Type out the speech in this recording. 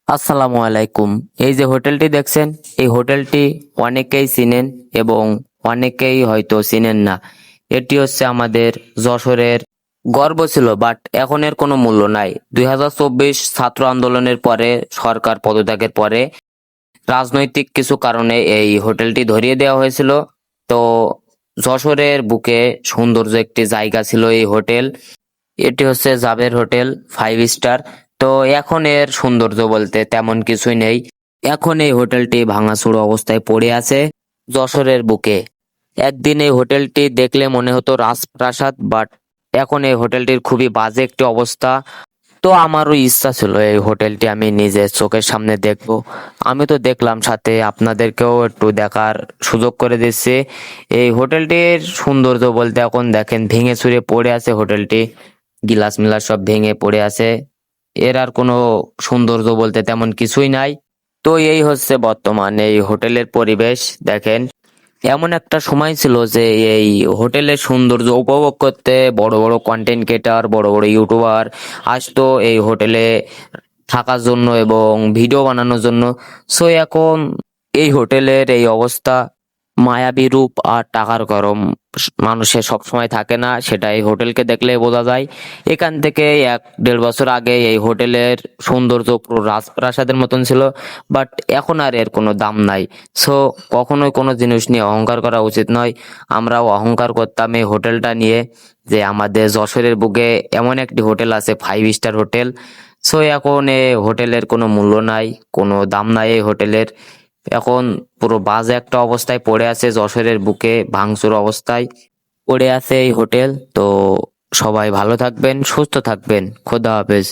আসসালামু আলাইকুম। এই যে হোটেলটি দেখছেন, এই হোটেলটি অনেকেই চিনেন এবং অনেকেই হয়তো চিনেন না। এটি হচ্ছে আমাদের যশোরের গর্ব ছিল, বাট এখন এর কোনো মূল্য নাই। 2024 ছাত্র আন্দোলনের পরে, সরকার পদত্যাগের পরে রাজনৈতিক কিছু কারণে এই হোটেলটি ধরিয়ে দেওয়া হয়েছিল। তো যশোরের বুকে সৌন্দর্য একটি জায়গা ছিল এই হোটেল। এটি হচ্ছে জাবের হোটেল 5 স্টার। তো এখন এর সৌন্দর্য বলতে তেমন কিছুই নেই। এখন এই হোটেলটি ভাঙাচোরা অবস্থায় পড়ে আছে যশোরের বুকে। একদিন এই হোটেলটি দেখলে মনে হতো রাজপ্রাসাদ, বাট এখন এই হোটেলটির খুবই বাজে একটি অবস্থা। তো আমারও ইচ্ছা ছিল এই হোটেলটি আমি নিজের চোখের সামনে দেখব। আমি তো দেখলাম, সাথে আপনাদেরকেও একটু দেখার সুযোগ করে দিচ্ছি। এই হোটেলটির সৌন্দর্য বলতে এখন দেখেন ভেঙে চুরে পড়ে আছে হোটেলটি, গিলাস মিলাস সব ভেঙে পড়ে আছে। এর আর কোনো সৌন্দর্য বলতে তেমন কিছুই নাই। তো এই হচ্ছে বর্তমান এই হোটেলের পরিবেশ। দেখেন, এমন একটা সময় ছিল যে এই হোটেলের সৌন্দর্য উপভোগ করতে বড় বড় কন্টেন্ট ক্রিয়েটর, বড় বড় ইউটিউবার আসতো এই হোটেলে থাকার জন্য এবং ভিডিও বানানোর জন্য। সো এখন এই হোটেলের এই অবস্থা, মায়াবী রূপ আর টাকার গরম মানুষের সব সময় থাকে না, সেটা এই হোটেলকে দেখলে বোঝা যায়। এখান থেকে 1-1.5 বছর আগে এই হোটেলের সৌন্দর্য পুরো রাজপ্রাসাদের মতন ছিল, বাট এখন আর এর কোনো দাম নাই। সো কখনোই কোনো জিনিস নিয়ে অহংকার করা উচিত নয়। আমরাও অহংকার করতাম এই হোটেলটা নিয়ে, যে আমাদের যশোরের বুকে এমন একটি হোটেল আছে, 5 স্টার হোটেল। সো এখন এ হোটেলের কোনো মূল্য নাই, কোনো দাম নাই এই হোটেলের। এখন পুরো বাজে একটা অবস্থায় পড়ে আছে যশোরের বুকে, ভাঙচুর অবস্থায় পড়ে আছে এই হোটেল। তো সবাই ভালো থাকবেন, সুস্থ থাকবেন। খোদা হাফেজ।